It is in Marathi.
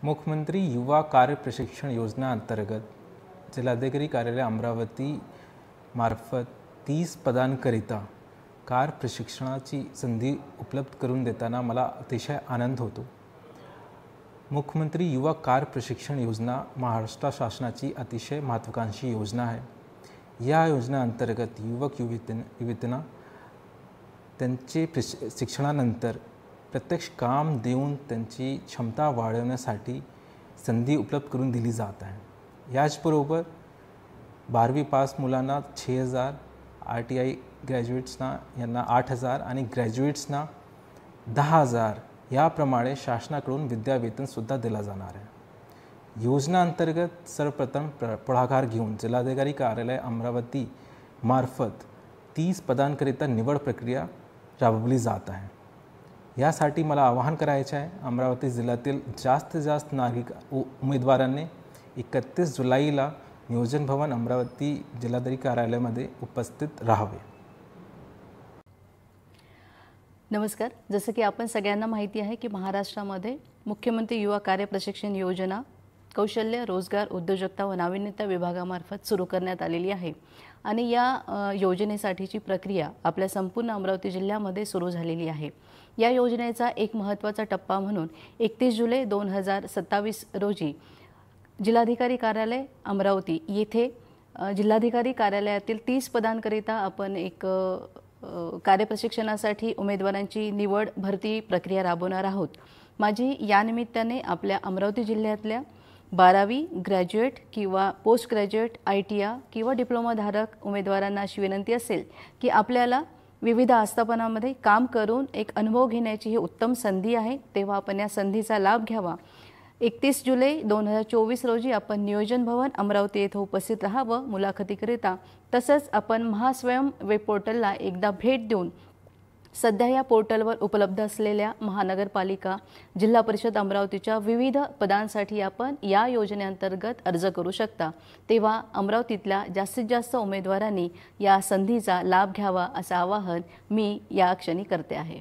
मुख्यमंत्री युवा कार्य प्रशिक्षण योजना अंतर्गत जिल्हाधिकारी कार्यालय अमरावती मार्फत 30 पदांकरिता कार्य प्रशिक्षणाची संधी उपलब्ध करून देताना मला अतिशय आनंद होतो। मुख्यमंत्री युवा कार्य प्रशिक्षण योजना महाराष्ट्र शासनाची अतिशय महत्त्वाकांक्षी योजना आहे। या योजना अंतर्गत युवक युवतींना त्यांचे शिक्षणानंतर प्रत्यक्ष काम देऊन त्यांची क्षमता वाढवण्यासाठी संधी उपलब्ध करून दिली जात आहे। याचबरोबर 12वी पास मुलांना 6000, RTI ग्रॅज्युएट्सना यांना 8000 आणि ग्रॅज्युएट्सना 10000 याप्रमाणे शासनाकडून विद्यावेतनसुद्धा दिला जाणार आहे। योजना अंतर्गत सर्वप्रथम पुढाकार घेऊन जिल्हाधिकारी कार्यालय अमरावती मार्फत 30 पदांकरिता निवड प्रक्रिया राबवली जात आहे। यासाठी मला आवाहन करायचे आहे, अमरावती जिल्ह्यातील जास्तीत जास्त नागरिक उमेदवारांनी 31 जुलैला नियोजन भवन अमरावती जिल्हाधिकारी कार्यालयामध्ये उपस्थित राहावे। नमस्कार। जसं की आपण सगळ्यांना माहिती आहे की महाराष्ट्रामध्ये मुख्यमंत्री युवा कार्य प्रशिक्षण योजना कौशल्य, रोजगार, उद्योजकता व नाविन्यता विभागामार्फत सुरू करण्यात आलेली आहे आणि या योजनेसाठीची प्रक्रिया आपल्या संपूर्ण अमरावती जिल्ह्यामध्ये सुरू झालेली आहे। या योजनेचा एक महत्त्वाचा टप्पा म्हणून 31 जुलै 2027 रोजी जिल्हाधिकारी कार्यालय अमरावती येथे जिल्हाधिकारी कार्यालयातील 30 पदांकरिता आपण एक कार्यप्रशिक्षणासाठी उमेदवारांची निवड भरती प्रक्रिया राबवणार आहोत। माझी या निमित्ताने आपल्या अमरावती जिल्ह्यातल्या 12वी ग्रॅज्युएट किंवा पोस्ट ग्रॅज्युएट ITI किंवा डिप्लोमा धारक उमेदवारांना अशी विनंती असेल की आपल्याला विविध आस्थापनांमध्ये काम करून एक अनुभव घेण्याची ही उत्तम संधी आहे, तेव्हा आपण या संधीचा लाभ घ्यावा। 31 जुलै 2024 रोजी आपण नियोजन भवन अमरावती येथे उपस्थित राहावं मुलाखतीकरिता। तसंच आपण महास्वयं वेब पोर्टलला एकदा भेट देऊन सध्या या पोर्टलवर उपलब्ध असलेल्या महानगरपालिका, जिल्हा परिषद अमरावतीच्या विविध पदांसाठी आपण या योजनेअंतर्गत अर्ज करू शकता। तेव्हा अमरावतीतल्या जास्तीत जास्त उमेदवारांनी या संधीचा लाभ घ्यावा असं आवाहन मी या क्षणी करते आहे।